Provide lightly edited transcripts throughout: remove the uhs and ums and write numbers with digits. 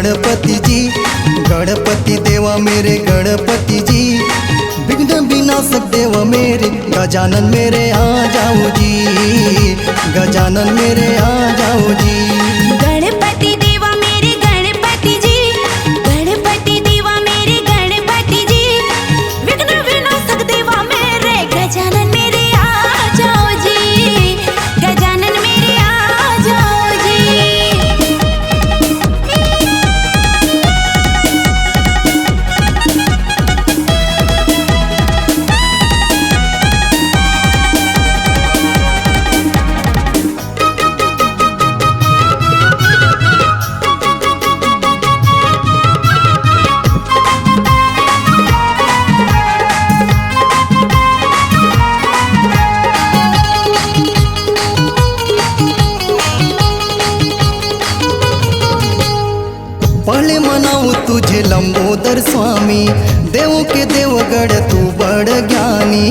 गणपति जी, गणपति देवा मेरे गणपति जी, विघ्न विनाशक देवा मेरे गजानन मेरे आ जाओ जी, गजानन मेरे आ जाओ जी। गणपति देवा मेरे गणपति जी, गणपति देवा मेरे गणपति जी, विघ्न विनाशक देवा मेरे गजानन मेरे आ जाओ जी, गजानन मेरे आ जाओ जी। पहले मनाऊं तुझे लंबोदर स्वामी, देवों के देवगढ़ तू बड़ ज्ञानी।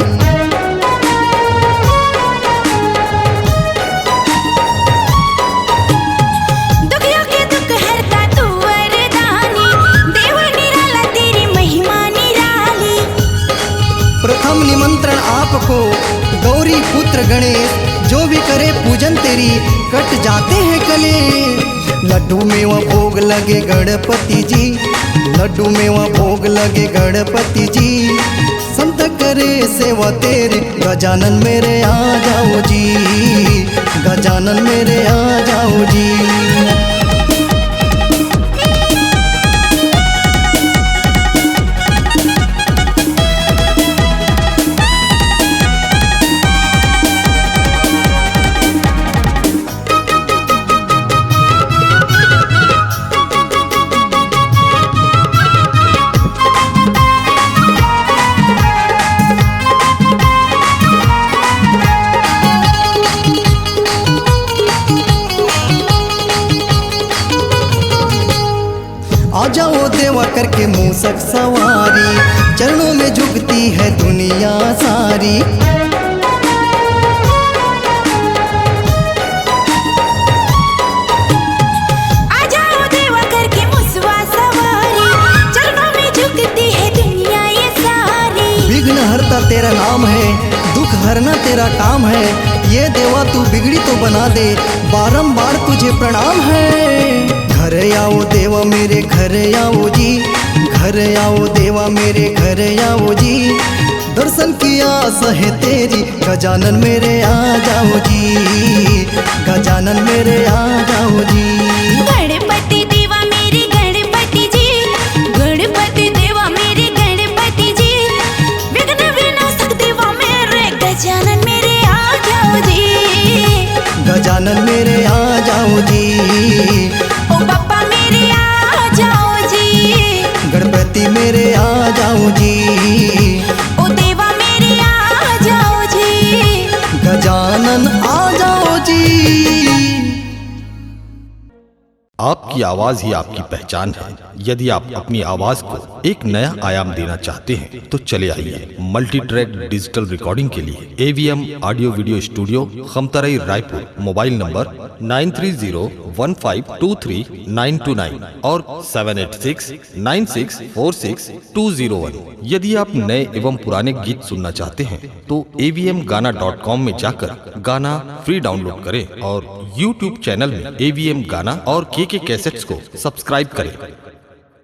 दुखियों के दुख हरता तू वरदानी, देव निराला तेरी महिमा निराली। प्रथम निमंत्रण आपको गौरी पुत्र गणेश, जो भी करे पूजन तेरी कट जाते हैं कलेश। लड्डू मेवा भोग लगे गणपति जी, लड्डू मेवा भोग लगे गणपति जी, संत करे सेवा तेरे गजानन मेरे आ जाओ जी, गजानन मेरे आ जाओ जी। आ जाओ देवा करके मूसक सवारी, चरणों में झुकती है दुनिया सारी। आ जाओ देवा करके मुसवा सवारी, चरणों में झुकती है दुनिया ये सारी। विघ्न हरता तेरा नाम है, दुख हरना तेरा काम है, ये देवा तू बिगड़ी तो बना दे, बारंबार तुझे प्रणाम है। घर आओ देवा मेरे घर आओ जी, घर आओ देवा मेरे घर आओ जी, दर्शन की आस है तेरी गजानन मेरे आ जाओ जी, गजानन मेरे आ जाओ जी। गणपति देवा मेरे गणपति जी, गणपति देवा मेरे गणपति जी, विघ्न विनाशक देवा मेरे गजानन मेरे आ जाओ जी, गजानन मेरे आ जाओ जी। ओ बाबा मेरे आ जाओ जी, गणपति मेरे आ जाओ जी, ओ देवा मेरे आ जाओ जी, गजानन आ जाओ जी। आपकी आवाज ही आपकी पहचान है। यदि आप अपनी आवाज को एक नया आयाम देना चाहते हैं तो चले आइए मल्टी ट्रैक डिजिटल रिकॉर्डिंग के लिए AVM audio video studio, Khamtarai, Raipur. Mobile number 9301523929 और 7869646201। यदि आप नए एवं पुराने गीत सुनना चाहते हैं तो avmgana.com में जाकर गाना फ्री डाउनलोड करें और YouTube चैनल में AVM गाना और KK कैसेट्स को सब्सक्राइब करें।